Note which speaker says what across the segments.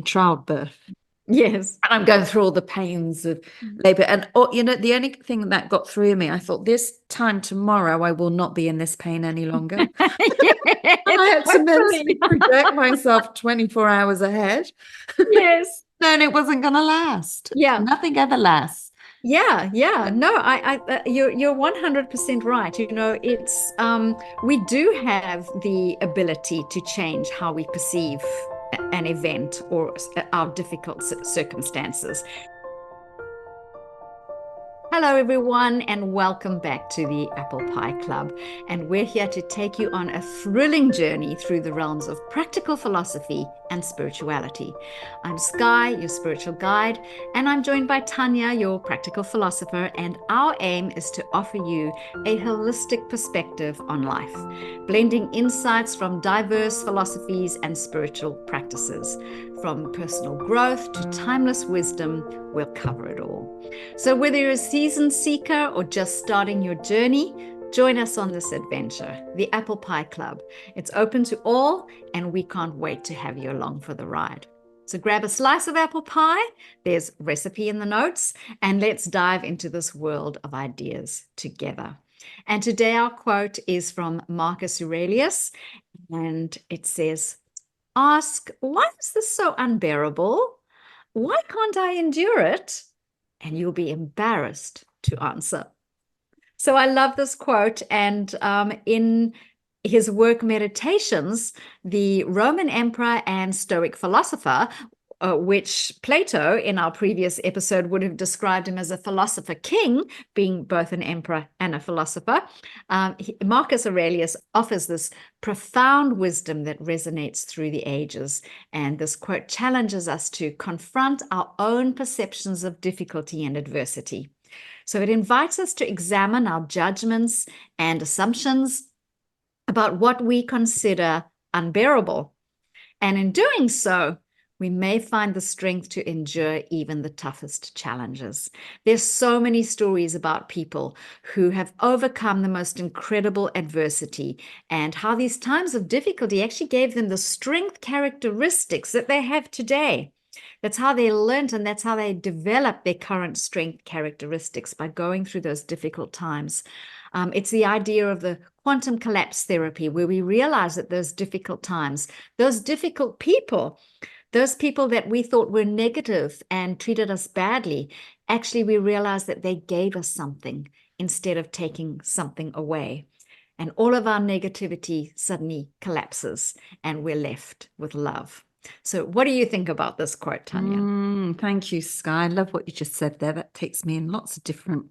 Speaker 1: childbirth.
Speaker 2: Yes.
Speaker 1: And I'm going through all the pains of labor. And, the only thing that got through me, I thought, this time tomorrow, I will not be in this pain any longer.
Speaker 2: Yes,
Speaker 1: And I had to mentally
Speaker 2: hopefully.
Speaker 1: project myself 24 hours ahead.
Speaker 2: Yes.
Speaker 1: And it wasn't going to last.
Speaker 2: Yeah.
Speaker 1: Nothing ever lasts.
Speaker 2: Yeah, yeah. No, you're 100% right. It's we do have the ability to change how we perceive an event or our difficult circumstances. Hello, everyone, and welcome back to the Apple Pie Club. And we're here to take you on a thrilling journey through the realms of practical philosophy and spirituality. I'm Skye, your spiritual guide, and I'm joined by Tanya, your practical philosopher. And our aim is to offer you a holistic perspective on life, blending insights from diverse philosophies and spiritual practices. From personal growth to timeless wisdom, we'll cover it all. So whether you're a seasoned seeker or just starting your journey, join us on this adventure, the Apple Pie Club. It's open to all, and we can't wait to have you along for the ride. So grab a slice of apple pie, there's recipe in the notes, and let's dive into this world of ideas together. And today our quote is from Marcus Aurelius, and it says, "Ask, why is this so unbearable? Why can't I endure it? And you'll be embarrassed to answer." So I love this quote. And in his work Meditations, the Roman emperor and Stoic philosopher, which Plato in our previous episode would have described him as a philosopher-king, being both an emperor and a philosopher, Marcus Aurelius offers this profound wisdom that resonates through the ages. And this quote challenges us to confront our own perceptions of difficulty and adversity. So it invites us to examine our judgments and assumptions about what we consider unbearable. And in doing so, we may find the strength to endure even the toughest challenges. There's so many stories about people who have overcome the most incredible adversity and how these times of difficulty actually gave them the strength characteristics that they have today. That's how they learned, and that's how they developed their current strength characteristics, by going through those difficult times. It's the idea of the quantum collapse therapy, where we realize that those difficult times, those difficult people, those people that we thought were negative and treated us badly, actually we realized that they gave us something instead of taking something away. And all of our negativity suddenly collapses and we're left with love. So what do you think about this quote, Tanya?
Speaker 1: Thank you, Skye. I love what you just said there. That takes me in lots of different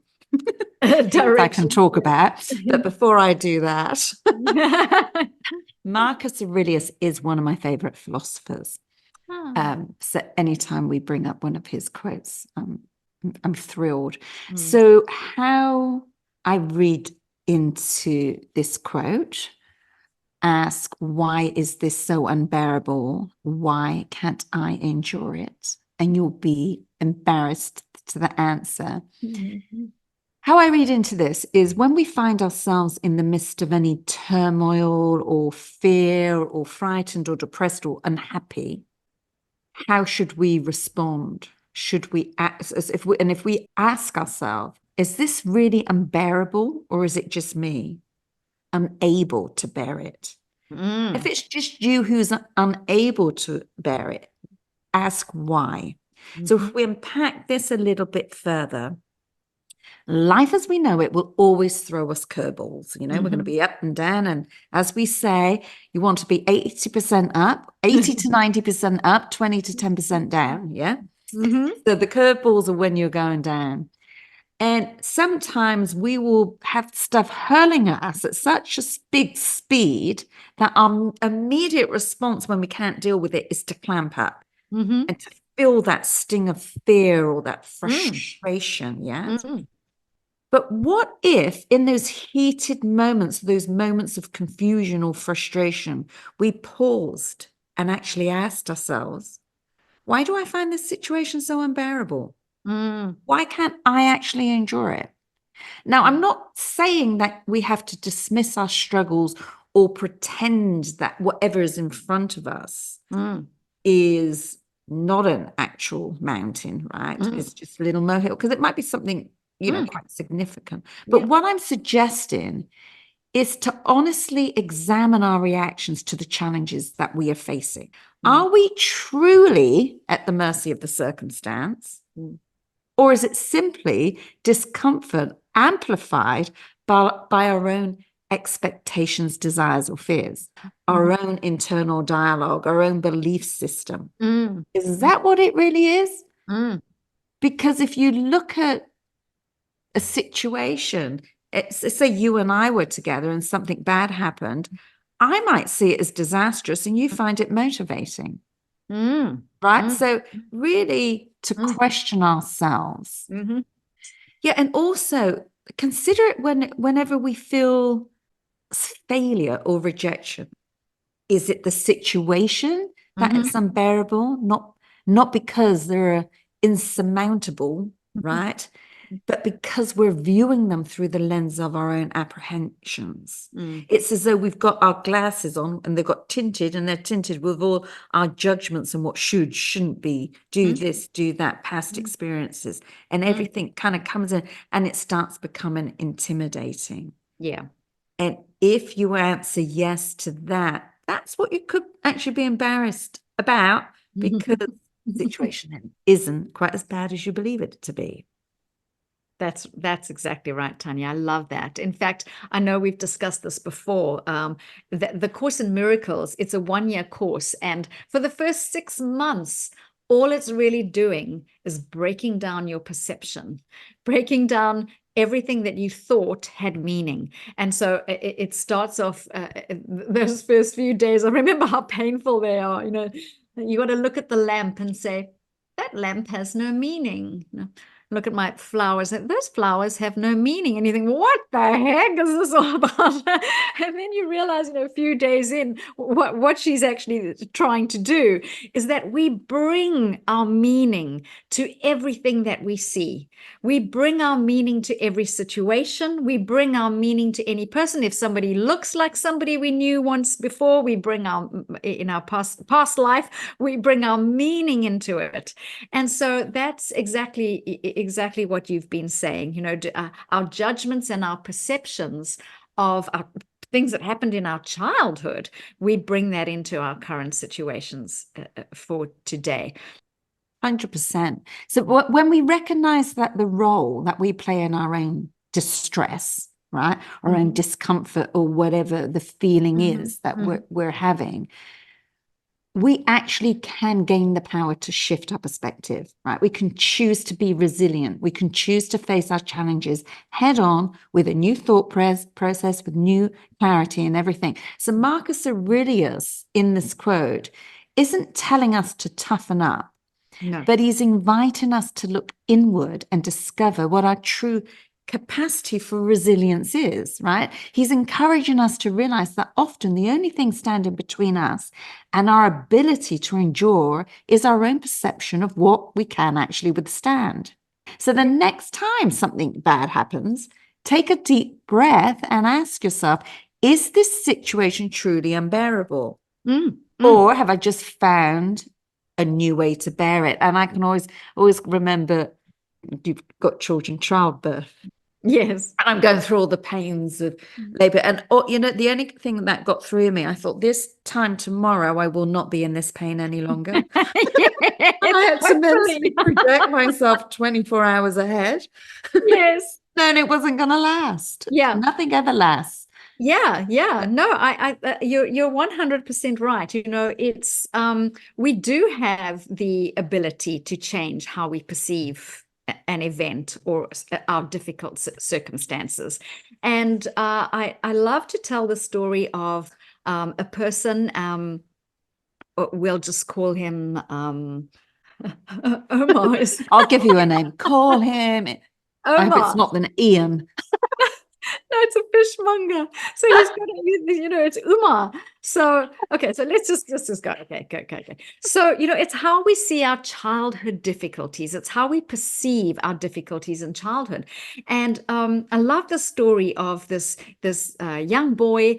Speaker 2: directions
Speaker 1: I can talk about. But before I do that, Marcus Aurelius is one of my favorite philosophers. So anytime we bring up one of his quotes, I'm thrilled. So how I read into this quote, ask, why is this so unbearable? Why can't I endure it? And you'll be embarrassed to the answer. How I read into this is, when we find ourselves in the midst of any turmoil or fear or frightened or depressed or unhappy, how should we respond? Should we act if we ask ourselves, is this really unbearable, or is it just me unable to bear it? If it's just you who's unable to bear it, ask why. So if we unpack this a little bit further, life as we know it will always throw us curveballs. We're going to be up and down. And as we say, you want to be 80% up, 80 to 90% up, 20 to 10% down. Yeah. So the curveballs are when you're going down. And sometimes we will have stuff hurling at us at such a big speed that our immediate response when we can't deal with it is to clamp up and to feel that sting of fear or that frustration. Yeah. But what if in those heated moments, those moments of confusion or frustration, we paused and actually asked ourselves, why do I find this situation so unbearable? Why can't I actually endure it? Now, I'm not saying that we have to dismiss our struggles or pretend that whatever is in front of us is not an actual mountain, right? It's just a little molehill, because it might be something, quite significant. But what I'm suggesting is to honestly examine our reactions to the challenges that we are facing. Are we truly at the mercy of the circumstance? Or is it simply discomfort amplified by our own expectations, desires, or fears, our own internal dialogue, our own belief system? Is that what it really is? Because if you look at a situation, say you and I were together and something bad happened, I might see it as disastrous and you find it motivating. Right? So really to question ourselves. Yeah, and also consider it whenever we feel failure or rejection. Is it the situation that it's unbearable? Not because they're insurmountable, right? But because we're viewing them through the lens of our own apprehensions. It's as though we've got our glasses on and they've got tinted, and they're tinted with all our judgments and what should, shouldn't be, do this, do that, past experiences, and everything kind of comes in and it starts becoming intimidating.
Speaker 2: Yeah.
Speaker 1: And if you answer yes to that, that's what you could actually be embarrassed about, because the situation isn't quite as bad as you believe it to be.
Speaker 2: That's exactly right, Tanya. I love that. In fact, I know we've discussed this before. The Course in Miracles, it's a 1-year course. And for the first 6 months, all it's really doing is breaking down your perception, breaking down everything that you thought had meaning. And so it starts off those first few days. I remember how painful they are. You got to look at the lamp and say, that lamp has no meaning. Look at my flowers. Those flowers have no meaning. And you think, what the heck is this all about? And then you realize, a few days in, what she's actually trying to do is that we bring our meaning to everything that we see. We bring our meaning to every situation. We bring our meaning to any person. If somebody looks like somebody we knew once before, we bring in our past life, we bring our meaning into it. And so that's exactly what you've been saying. Our judgments and our perceptions of our things that happened in our childhood, we bring that into our current situations for today.
Speaker 1: 100%. So when we recognize that the role that we play in our own distress, right, our own discomfort, or whatever the feeling is that we're having, we actually can gain the power to shift our perspective, right? We can choose to be resilient. We can choose to face our challenges head on with a new thought process, with new clarity and everything. So Marcus Aurelius in this quote isn't telling us to toughen up, but he's inviting us to look inward and discover what our true capacity for resilience is, right? He's encouraging us to realize that often the only thing standing between us and our ability to endure is our own perception of what we can actually withstand. So the next time something bad happens, take a deep breath and ask yourself, is this situation truly unbearable? Or have I just found a new way to bear it? And I can always remember, you've got children, childbirth.
Speaker 2: Yes.
Speaker 1: And I'm going through all the pains of labor. And, the only thing that got through me, I thought, this time tomorrow, I will not be in this pain any longer.
Speaker 2: Yes,
Speaker 1: and I had to mentally project myself 24 hours ahead.
Speaker 2: Yes.
Speaker 1: And it wasn't going to last.
Speaker 2: Yeah.
Speaker 1: Nothing ever lasts.
Speaker 2: Yeah. No, you're 100% right. It's we do have the ability to change how we perceive an event or our difficult circumstances. And I love to tell the story of a person, we'll just call him Omar.
Speaker 1: I'll give you a name. Call him. Omar. I hope it's not an Ian.
Speaker 2: No, it's a fishmonger. So he's got, it's Umar. So, okay, so let's just go. Okay. So, it's how we see our childhood difficulties. It's how we perceive our difficulties in childhood. And I love the story of this young boy,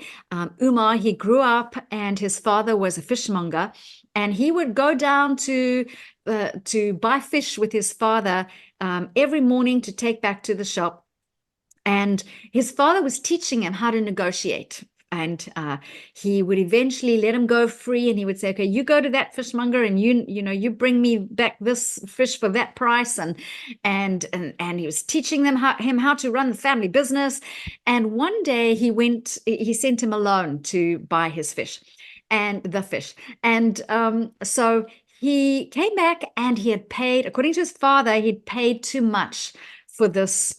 Speaker 2: Umar. He grew up and his father was a fishmonger. And he would go down to buy fish with his father every morning to take back to the shop. And his father was teaching him how to negotiate. And he would eventually let him go free, and he would say, okay, you go to that fishmonger and you bring me back this fish for that price. And he was teaching him how to run the family business. And one day he sent him alone to buy his fish and the fish. And so he came back, and he had paid, according to his father, he'd paid too much for this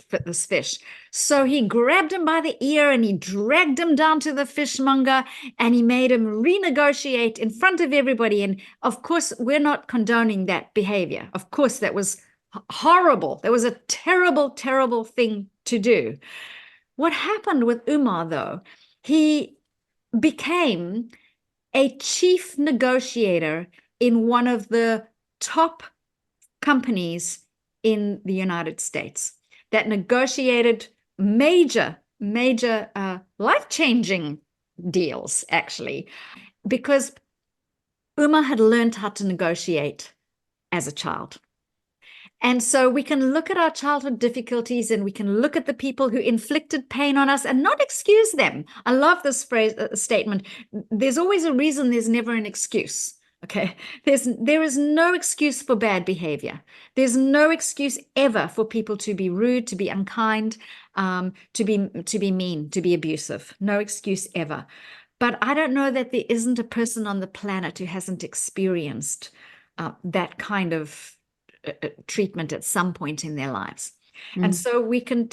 Speaker 2: fish. So he grabbed him by the ear and he dragged him down to the fishmonger, and he made him renegotiate in front of everybody. And of course, we're not condoning that behavior. Of course, that was horrible. That was a terrible, terrible thing to do. What happened with Umar, though, he became a chief negotiator in one of the top companies in the United States that negotiated major life-changing deals, actually, because Umar had learned how to negotiate as a child. And so we can look at our childhood difficulties, and we can look at the people who inflicted pain on us and not excuse them. I love this statement. There's always a reason, there's never an excuse. Okay, there is no excuse for bad behavior. There's no excuse ever for people to be rude, to be unkind, to be mean, to be abusive. No excuse ever. But I don't know that there isn't a person on the planet who hasn't experienced that kind of treatment at some point in their lives. And so we can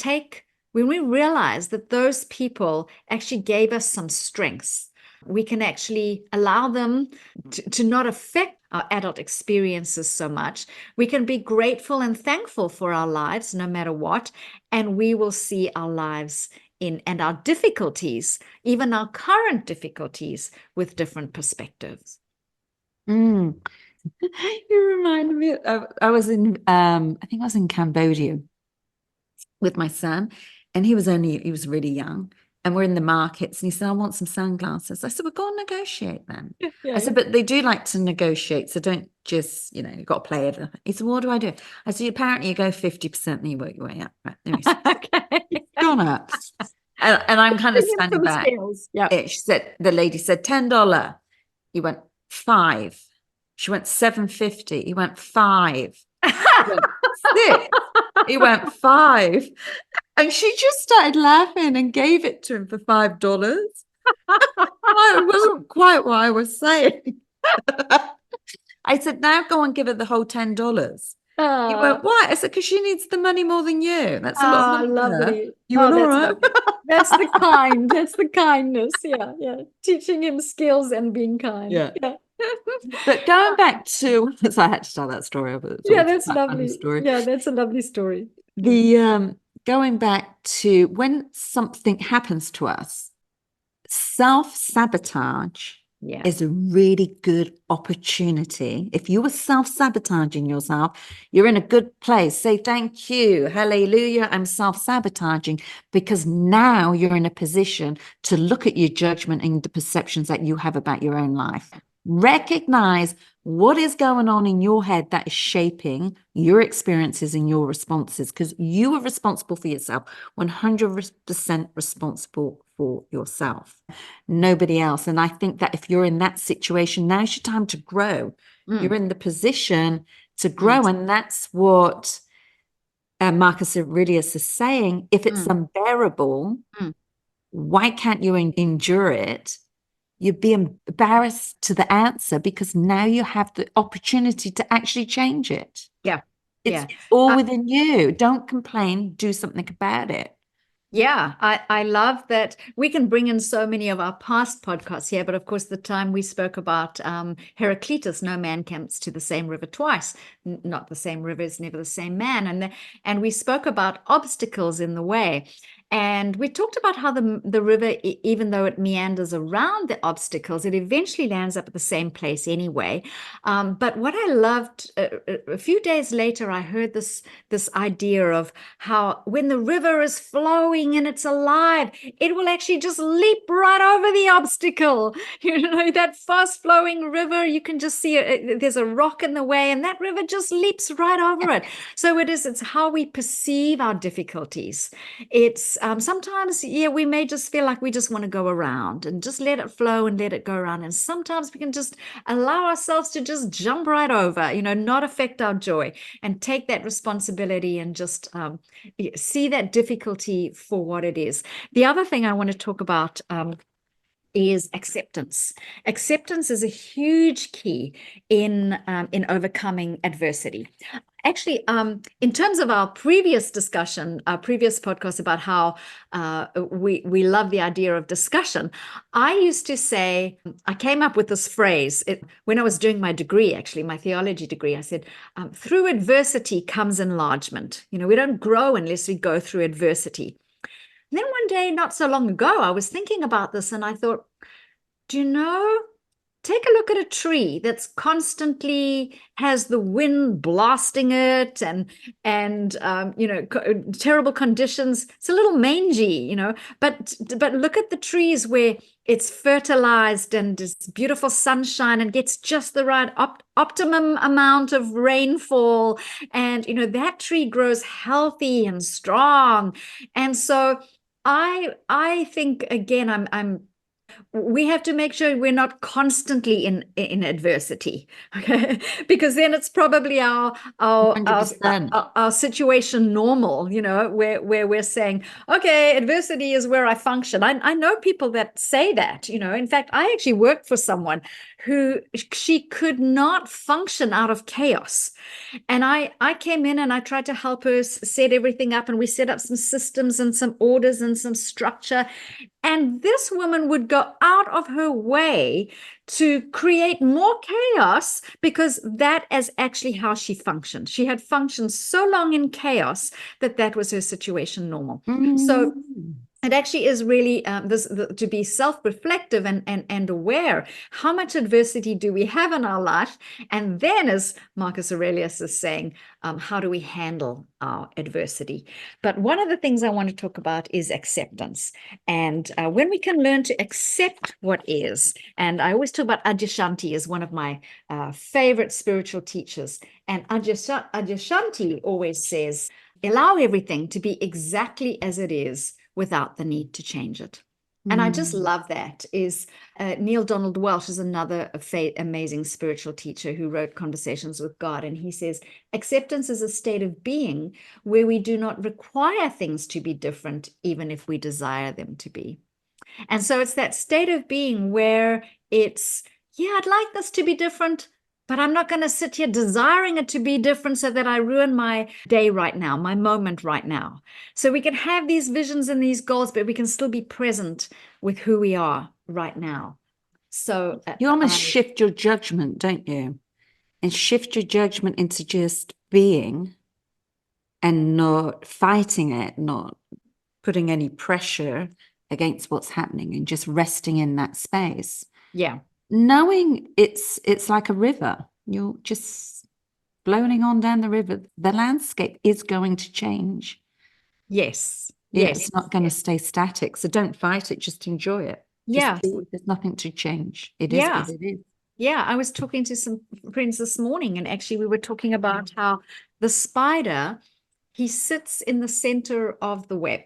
Speaker 2: when we realize that those people actually gave us some strengths, we can actually allow them to not affect our adult experiences so much. We can be grateful and thankful for our lives, no matter what, and we will see our lives and our difficulties, even our current difficulties, with different perspectives.
Speaker 1: You remind me I was in I think I was in Cambodia with my son, and he was really young. And we're in the markets, and he said, I want some sunglasses. I said, well, go and negotiate then. I said, but they do like to negotiate, so don't just, you've got to play everything. He said, well, what do I do? I said, apparently you go 50% and you work your way up. Right. Anyway, okay. It's gone up. And I'm kind of standing back.
Speaker 2: Yeah.
Speaker 1: The lady said, $10. He went, 5. She went, $7.50. He went, 5. He went, 6. He went, 5. And she just started laughing and gave it to him for $5. It wasn't quite what I was saying. I said, now go and give her the whole $10. He went, why? I said, because she needs the money more than you. That's a lot of money.
Speaker 2: Lovely.
Speaker 1: You went, all right.
Speaker 2: That's the kindness. Yeah. Teaching him skills and being kind.
Speaker 1: Yeah. But going back to, so I had to tell that story.
Speaker 2: That's lovely. Yeah, that's a lovely story.
Speaker 1: Going back to when something happens to us, self-sabotage is a really good opportunity. If you were self-sabotaging yourself, you're in a good place. Say, thank you, hallelujah, I'm self-sabotaging, because now you're in a position to look at your judgment and the perceptions that you have about your own life. Recognize what is going on in your head that is shaping your experiences and your responses, because you are responsible for yourself, 100% responsible for yourself, nobody else. And I think that if you're in that situation, now's your time to grow. You're in the position to grow. And that's what Marcus Aurelius is saying. If it's unbearable, why can't you endure it? You'd be embarrassed to the answer, because now you have the opportunity to actually change it.
Speaker 2: Yeah.
Speaker 1: It's all within you. Don't complain, do something about it.
Speaker 2: Yeah, I love that. We can bring in so many of our past podcasts here, but of course, the time we spoke about Heraclitus, no man comes to the same river twice. Not the same river is never the same man. And we spoke about obstacles in the way. And we talked about how the river, even though it meanders around the obstacles, it eventually lands up at the same place anyway. But what I loved, a few days later, I heard this idea of how when the river is flowing and it's alive, it will actually just leap right over the obstacle. That fast flowing river, you can just see there's a rock in the way and that river just leaps right over it. So it's how we perceive our difficulties. It's sometimes, we may just feel like we just want to go around and just let it flow and let it go around. And sometimes we can just allow ourselves to just jump right over, not affect our joy, and take that responsibility and just see that difficulty for what it is. The other thing I want to talk about is acceptance. Acceptance is a huge key in overcoming adversity. Actually, in terms of our previous discussion, our previous podcast about how we love the idea of discussion, I used to say, I came up with this phrase when I was doing my degree, actually, my theology degree. I said, through adversity comes enlargement. We don't grow unless we go through adversity. And then one day, not so long ago, I was thinking about this and I thought, take a look at a tree that's constantly has the wind blasting it and terrible conditions. It's a little mangy, but look at the trees where it's fertilized and it's beautiful sunshine and gets just the right optimum amount of rainfall. And, that tree grows healthy and strong. And so I think, again, we have to make sure we're not constantly in adversity, okay? Because then it's probably our situation normal, where we're saying, okay, adversity is where I function. I know people that say that, in fact, I actually worked for someone who she could not function out of chaos. And I came in and I tried to help her set everything up, and we set up some systems and some orders and some structure. And this woman would go out of her way to create more chaos because that is actually how she functioned. She had functioned so long in chaos that was her situation normal. So it actually is really to be self-reflective and aware. How much adversity do we have in our life? And then, as Marcus Aurelius is saying, how do we handle our adversity? But one of the things I want to talk about is acceptance. And when we can learn to accept what is, and I always talk about Adyashanti as one of my favorite spiritual teachers. And Adyashanti always says, allow everything to be exactly as it is, without the need to change it. And I just love that. Is Neil Donald Welsh is another amazing spiritual teacher who wrote Conversations with God. And he says, acceptance is a state of being where we do not require things to be different, even if we desire them to be. And so it's that state of being where it's, I'd like this to be different, but I'm not going to sit here desiring it to be different so that I ruin my day right now, my moment right now. So we can have these visions and these goals, but we can still be present with who we are right now. So
Speaker 1: you almost shift your judgment, don't you? And shift your judgment into just being and not fighting it, not putting any pressure against what's happening, and just resting in that space.
Speaker 2: Yeah.
Speaker 1: Knowing it's like a river, you're just flowing on down the river. The landscape is going to change.
Speaker 2: Yes.
Speaker 1: It's not going to stay static. So don't fight it, just enjoy it.
Speaker 2: Yeah.
Speaker 1: There's nothing to change. It is what it is.
Speaker 2: Yeah, I was talking to some friends this morning, and actually we were talking about how the spider, he sits in the center of the web.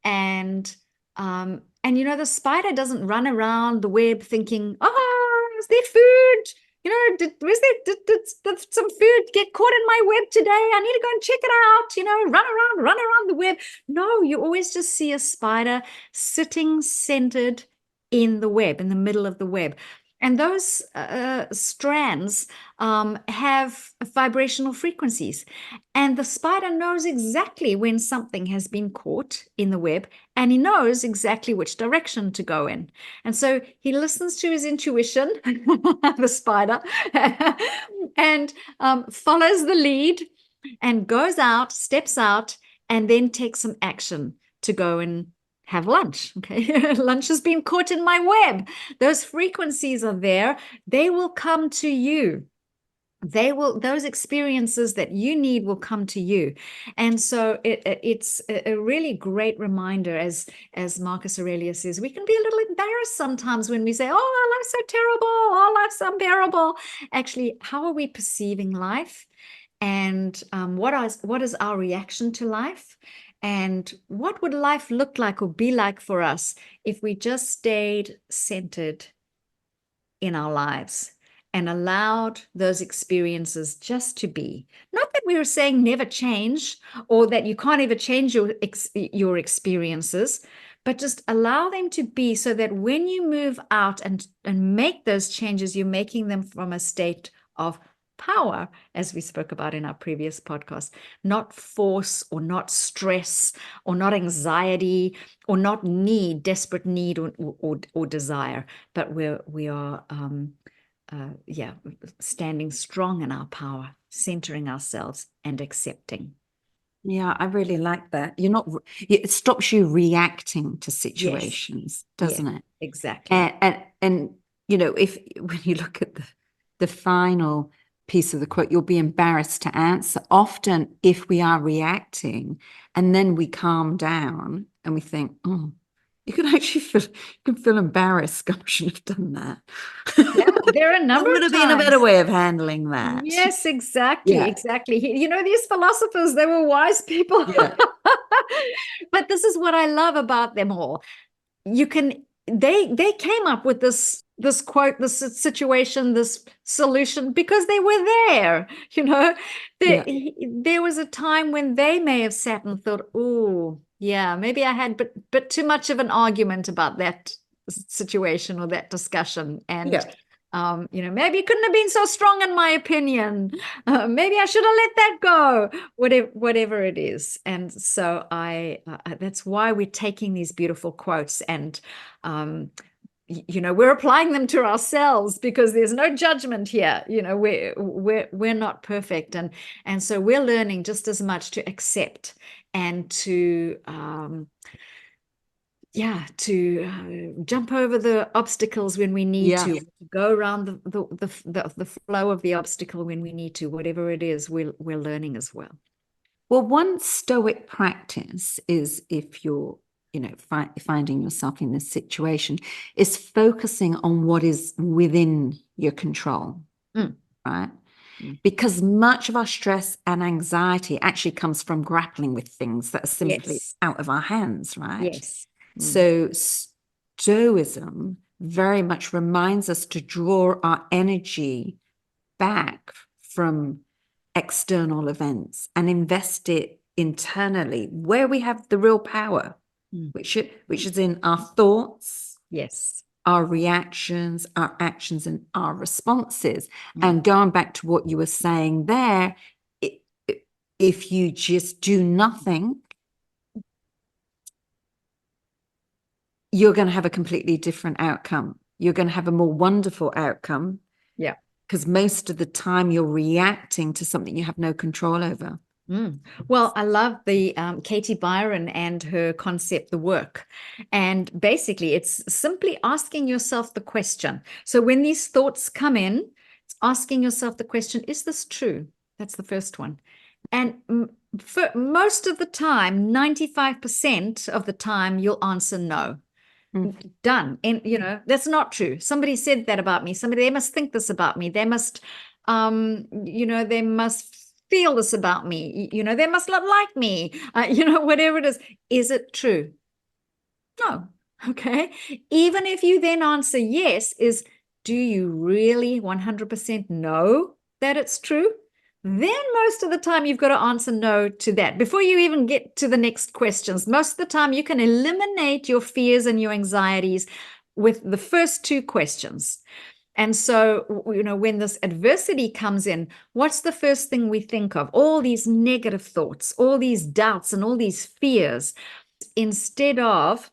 Speaker 2: And the spider doesn't run around the web thinking, oh, is there food? Did some food get caught in my web today? I need to go and check it out, run around the web. No, you always just see a spider sitting centered in the web, in the middle of the web. And those strands have vibrational frequencies. And the spider knows exactly when something has been caught in the web, and he knows exactly which direction to go in. And so he listens to his intuition, the spider, and follows the lead and goes out, steps out, and then takes some action to go and have lunch. Okay. Lunch has been caught in my web. Those frequencies are there. They will come to you. Those experiences that you need will come to you. And so it's a really great reminder, as Marcus Aurelius says, we can be a little embarrassed sometimes when we say, oh, our life's so terrible, our life's unbearable. Actually, how are we perceiving life? And what is our reaction to life? And what would life look like or be like for us if we just stayed centered in our lives and allowed those experiences just to be? Not that we were saying never change, or that you can't ever change your experiences, but just allow them to be, so that when you move out and make those changes, you're making them from a state of power, as we spoke about in our previous podcast, not force, or not stress, or not anxiety, or not desperate need or desire, but we are standing strong in our power, centering ourselves and accepting.
Speaker 1: Yeah, I really like that. It stops you reacting to situations, doesn't it?
Speaker 2: Exactly.
Speaker 1: And if when you look at the final piece of the quote, you'll be embarrassed to answer. Often, if we are reacting and then we calm down and we think, oh, you can actually feel embarrassed. I shouldn't have done that.
Speaker 2: Yeah, there are a number of times.
Speaker 1: Would have been a better way of handling that.
Speaker 2: Yes, exactly. Yeah. Exactly. These philosophers, they were wise people. Yeah. But this is what I love about them all. They came up with this quote, this situation, this solution, because they were there. There was a time when they may have sat and thought, oh, yeah, maybe I had but too much of an argument about that situation or that discussion. And maybe it couldn't have been so strong in my opinion. Maybe I should have let that go, whatever it is. And so that's why we're taking these beautiful quotes and we're applying them to ourselves, because there's no judgment here. We're not perfect, and so we're learning just as much to accept and to jump over the obstacles when we need to go around the flow of the obstacle when we need to. Whatever it is, we're learning as well.
Speaker 1: Well, one Stoic practice is, if you're finding yourself in this situation, is focusing on what is within your control, right? Because much of our stress and anxiety actually comes from grappling with things that are simply out of our hands, right?
Speaker 2: Yes.
Speaker 1: So Stoicism very much reminds us to draw our energy back from external events and invest it internally, where we have the real power, which is in our thoughts, our reactions, our actions, and our responses. And going back to what you were saying there, if you just do nothing, you're going to have a completely different outcome. You're going to have a more wonderful outcome.
Speaker 2: Yeah.
Speaker 1: Because most of the time you're reacting to something you have no control over.
Speaker 2: Well, I love the Katie Byron and her concept, the work. And basically, it's simply asking yourself the question. So when these thoughts come in, it's asking yourself the question, is this true? That's the first one. And for most of the time, 95% of the time, you'll answer no. Done. And that's not true. Somebody said that about me. They must think this about me. They must they must feel this about me. They must not like me. Whatever it is. Is it true? No. Okay. Even if you then answer yes, do you really 100% know that it's true? Then most of the time you've got to answer no to that before you even get to the next questions. Most of the time you can eliminate your fears and your anxieties with the first two questions. And so, when this adversity comes in, what's the first thing we think of? All these negative thoughts, all these doubts, and all these fears, instead of,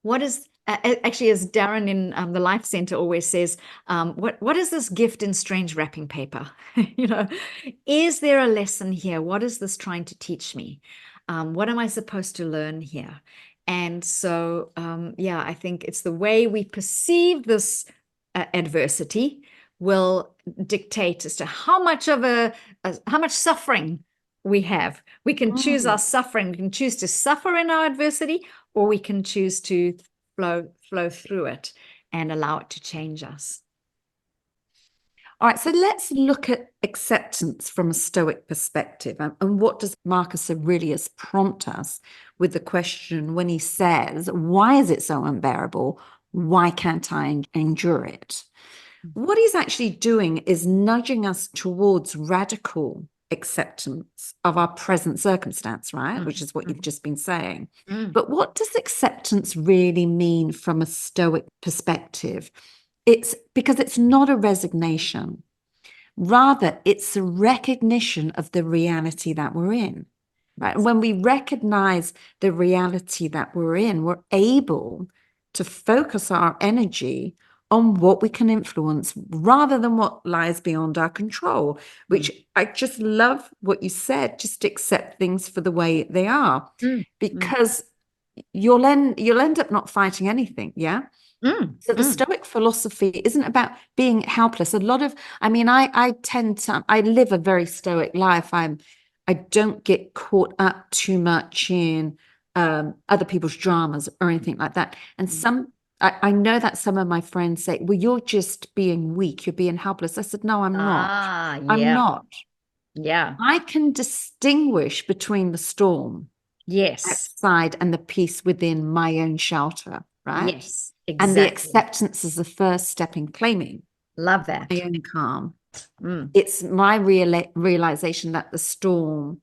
Speaker 2: what is... actually, as Darren in the Life Center always says, what is this gift in strange wrapping paper? Is there a lesson here? What is this trying to teach me? What am I supposed to learn here? And so, I think it's the way we perceive this adversity will dictate as to how much suffering we have. We can choose our suffering. We can choose to suffer in our adversity, or we can choose to flow through it and allow it to change us.
Speaker 1: All right, so let's look at acceptance from a Stoic perspective. And what does Marcus Aurelius prompt us with the question when he says, why is it so unbearable? Why can't I endure it? What he's actually doing is nudging us towards radical acceptance of our present circumstance, right? Which is what you've just been saying. But what does acceptance really mean from a Stoic perspective? It's because it's not a resignation. Rather, it's a recognition of the reality that we're in, right? And when we recognize the reality that we're in, we're able to focus our energy on what we can influence rather than what lies beyond our control, which I just love what you said, just accept things for the way they are, because you'll end up not fighting anything, yeah? So the Stoic philosophy isn't about being helpless. I live a very Stoic life. I don't get caught up too much in other people's dramas or anything like that. And I know that some of my friends say, well, you're just being weak. You're being helpless. I said, no, I'm not. I'm not.
Speaker 2: Yeah.
Speaker 1: I can distinguish between the storm outside and the peace within my own shelter, right?
Speaker 2: Yes.
Speaker 1: Exactly. And the acceptance is the first step in claiming.
Speaker 2: Love that.
Speaker 1: My own calm. It's my realization that the storm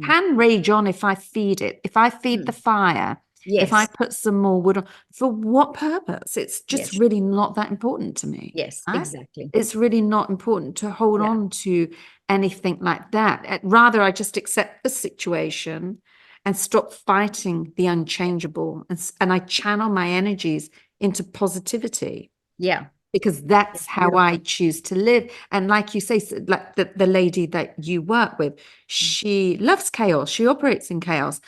Speaker 1: can rage on if I feed it. If I feed the fire, if I put some more wood on, for what purpose? It's just really not that important to me.
Speaker 2: Yes,
Speaker 1: right?
Speaker 2: exactly.
Speaker 1: It's really not important to hold on to anything like that. Rather, I just accept the situation and stop fighting the unchangeable. And I channel my energies into positivity.
Speaker 2: Yeah.
Speaker 1: Because that's how I choose to live. And like you say, like the lady that you work with, she loves chaos. She operates in chaos.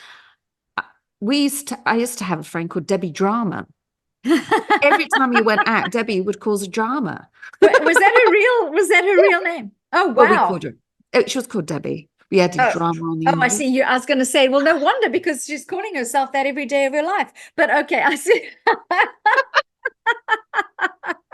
Speaker 1: I used to have a friend called Debbie Drama. Every time you went out, Debbie would cause a drama.
Speaker 2: Was that her real name? Oh, wow.
Speaker 1: Well, we called her. She was called Debbie. We had drama on the end.
Speaker 2: I see. I was going to say, well, no wonder, because she's calling herself that every day of her life. But okay, I see.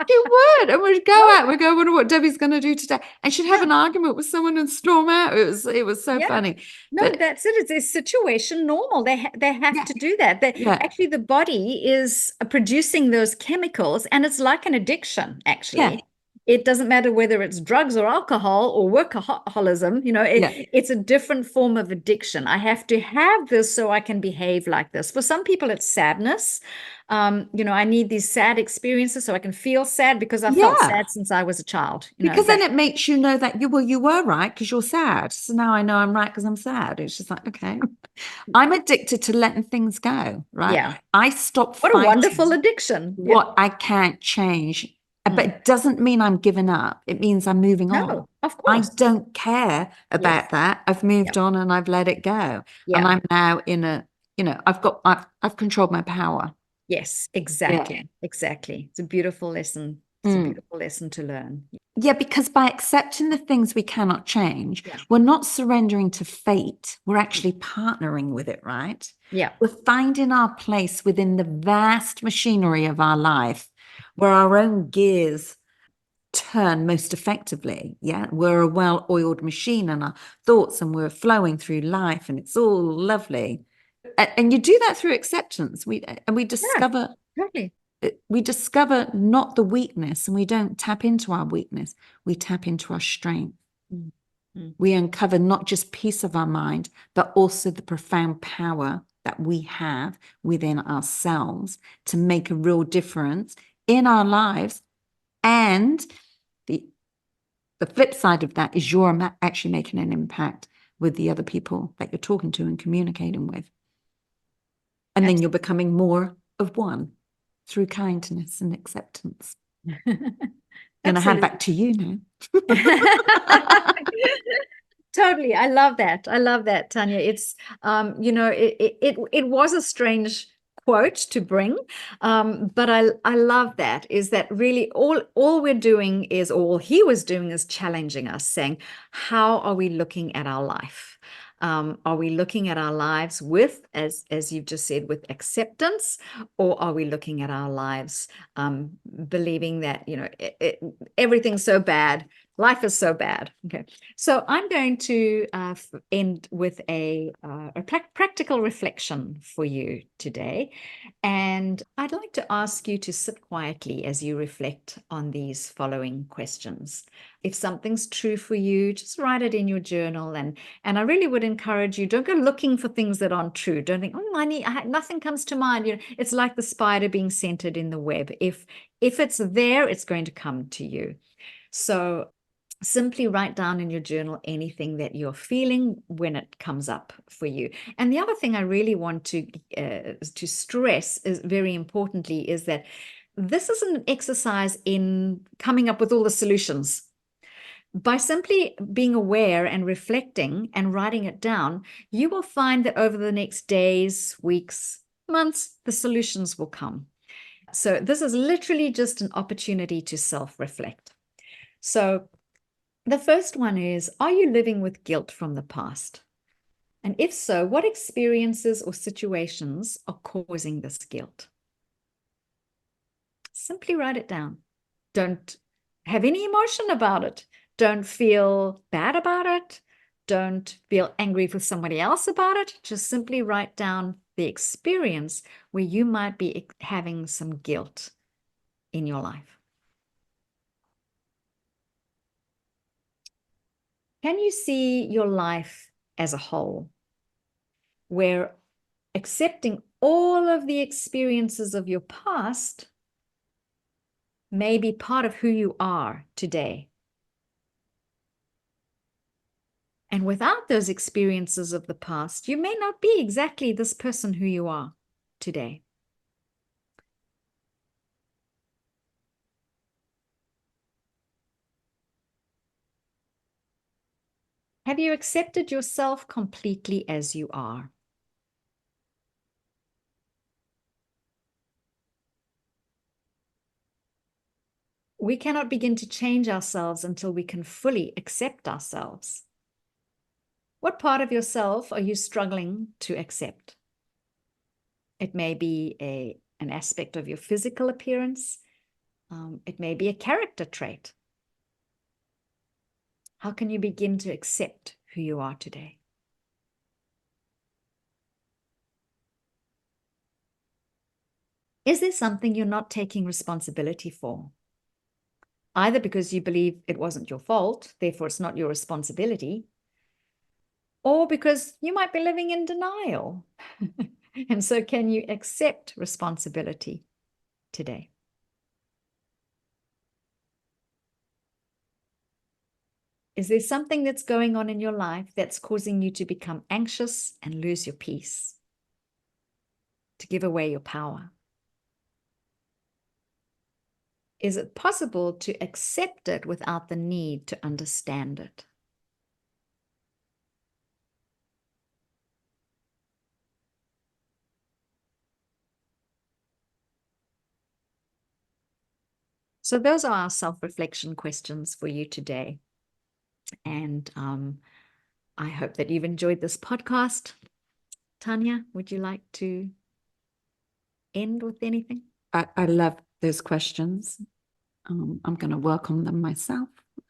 Speaker 1: She would, and we'd go out. We'd go, I wonder what Debbie's going to do today. And she'd have an argument with someone and storm out. It was so funny.
Speaker 2: No, but that's it. It's a situation normal. They have to do that. Actually, the body is producing those chemicals, and it's like an addiction, actually. Yeah. It doesn't matter whether it's drugs or alcohol or workaholism, it's a different form of addiction. I have to have this so I can behave like this. For some people, it's sadness. I need these sad experiences so I can feel sad, because I felt sad since I was a child.
Speaker 1: Because then it makes you know that you were right because you're sad. So now I know I'm right because I'm sad. It's just like, okay. I'm addicted to letting things go, right?
Speaker 2: Yeah.
Speaker 1: I stop
Speaker 2: fighting. What a wonderful addiction.
Speaker 1: What I can't change. But it doesn't mean I'm giving up. It means I'm moving on.
Speaker 2: No, of course.
Speaker 1: I don't care about that. I've moved on and I've let it go. Yeah. And I'm now in I've controlled my power.
Speaker 2: Yes, exactly. Yeah. Exactly. It's a beautiful lesson. It's a beautiful lesson to learn.
Speaker 1: Yeah, because by accepting the things we cannot change, we're not surrendering to fate. We're actually partnering with it, right?
Speaker 2: Yeah.
Speaker 1: We're finding our place within the vast machinery of our life, where our own gears turn most effectively. Yeah, we're a well-oiled machine, and our thoughts, and we're flowing through life, and it's all lovely. And you do that through acceptance. We discover we discover not the weakness, and we don't tap into our weakness. We tap into our strength. We uncover not just peace of our mind, but also the profound power that we have within ourselves to make a real difference in our lives. And the flip side of that is you're actually making an impact with the other people that you're talking to and communicating with. And then you're becoming more of one through kindness and acceptance. And I hand back to you now.
Speaker 2: totally. I love that. I love that, Tanya. It's, it was a strange quote to bring, but I love that, is that really all we're doing is, all he was doing is challenging us, saying, how are we looking at our life? Are we looking at our lives with, as you've just said, with acceptance, or are we looking at our lives believing that, everything's so bad, life is so bad? Okay, so I'm going to end with a practical reflection for you today, and I'd like to ask you to sit quietly as you reflect on these following questions. If something's true for you, just write it in your journal. And I really would encourage you, don't go looking for things that aren't true. Don't think, nothing comes to mind. It's like the spider being centered in the web. If it's there, it's going to come to you. So simply write down in your journal anything that you're feeling when it comes up for you. And the other thing I really want to stress, is very importantly, is that this is an exercise in coming up with all the solutions. By simply being aware and reflecting and writing it down, you will find that over the next days, weeks, months, the solutions will come. So this is literally just an opportunity to self-reflect. So the first one is, are you living with guilt from the past? And if so, what experiences or situations are causing this guilt? Simply write it down. Don't have any emotion about it. Don't feel bad about it. Don't feel angry with somebody else about it. Just simply write down the experience where you might be having some guilt in your life. Can you see your life as a whole, where accepting all of the experiences of your past may be part of who you are today? And without those experiences of the past, you may not be exactly this person who you are today. Have you accepted yourself completely as you are? We cannot begin to change ourselves until we can fully accept ourselves. What part of yourself are you struggling to accept? It may be an aspect of your physical appearance. It may be a character trait. How can you begin to accept who you are today? Is there something you're not taking responsibility for? Either because you believe it wasn't your fault, therefore it's not your responsibility, or because you might be living in denial. And so can you accept responsibility today? Is there something that's going on in your life that's causing you to become anxious and lose your peace, to give away your power? Is it possible to accept it without the need to understand it? So those are our self-reflection questions for you today. And I hope that you've enjoyed this podcast. Tanya, would you like to end with anything?
Speaker 1: I love those questions. I'm going to work on them myself.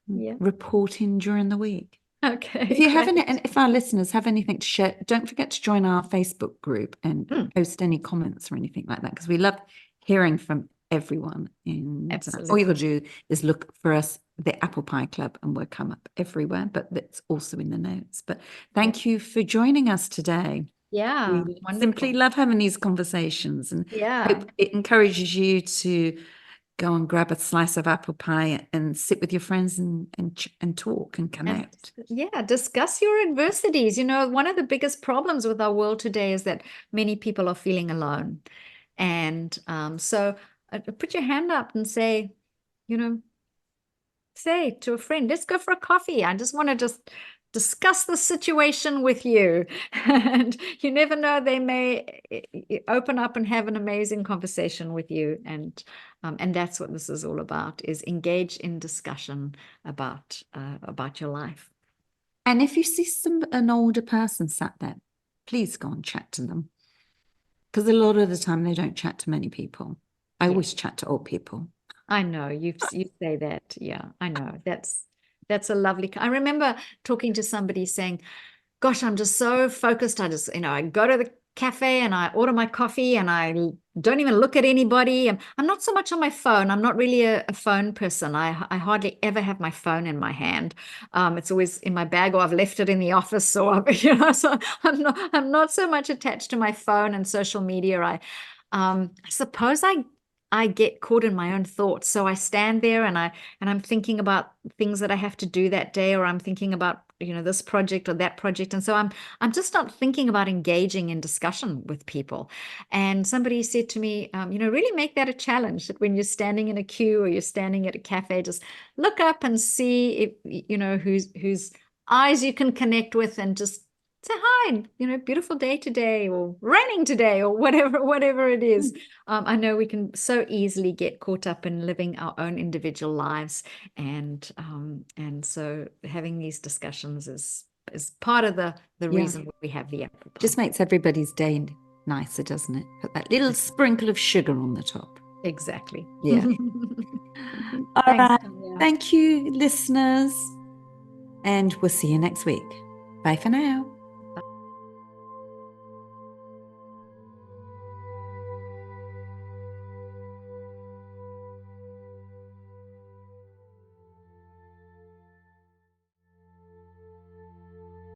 Speaker 2: Yeah.
Speaker 1: Reporting during the week.
Speaker 2: Okay.
Speaker 1: If you have any, and if our listeners have anything to share, don't forget to join our Facebook group and post any comments or anything like that, because we love hearing from everyone. And all you got to do is look for us, the Apple Pie Club, and we'll come up everywhere. But it's also in the notes. But thank you for joining us today.
Speaker 2: Yeah,
Speaker 1: we simply love having these conversations, and hope it encourages you to go and grab a slice of apple pie and sit with your friends and talk and connect.
Speaker 2: Discuss your adversities. One of the biggest problems with our world today is that many people are feeling alone. And so put your hand up and say to a friend, let's go for a coffee. I just want to discuss the situation with you. And you never know, they may open up and have an amazing conversation with you. And that's what this is all about, is engage in discussion about your life.
Speaker 1: And if you see an older person sat there, please go and chat to them. Because a lot of the time they don't chat to many people. I always chat to old people. I
Speaker 2: know you say that. Yeah, I know. That's a lovely. I remember talking to somebody saying, gosh, I'm just so focused. I just, I go to the cafe and I order my coffee and I don't even look at anybody. I'm not so much on my phone. I'm not really a phone person. I hardly ever have my phone in my hand. It's always in my bag, or I've left it in the office, or so I'm not so much attached to my phone and social media. I suppose I get caught in my own thoughts. So I stand there and I'm thinking about things that I have to do that day, or I'm thinking about, this project or that project. And so I'm just not thinking about engaging in discussion with people. And somebody said to me, really make that a challenge, that when you're standing in a queue or you're standing at a cafe, just look up and see if, whose eyes you can connect with, and just say hi, beautiful day today, or raining today, or whatever it is. I know we can so easily get caught up in living our own individual lives, and so having these discussions is part of the reason we have the apple pie.
Speaker 1: Just makes everybody's day nicer, doesn't it? Put that little sprinkle of sugar on the top.
Speaker 2: Exactly.
Speaker 1: Yeah. All right. Thank you, listeners, and we'll see you next week. Bye for now.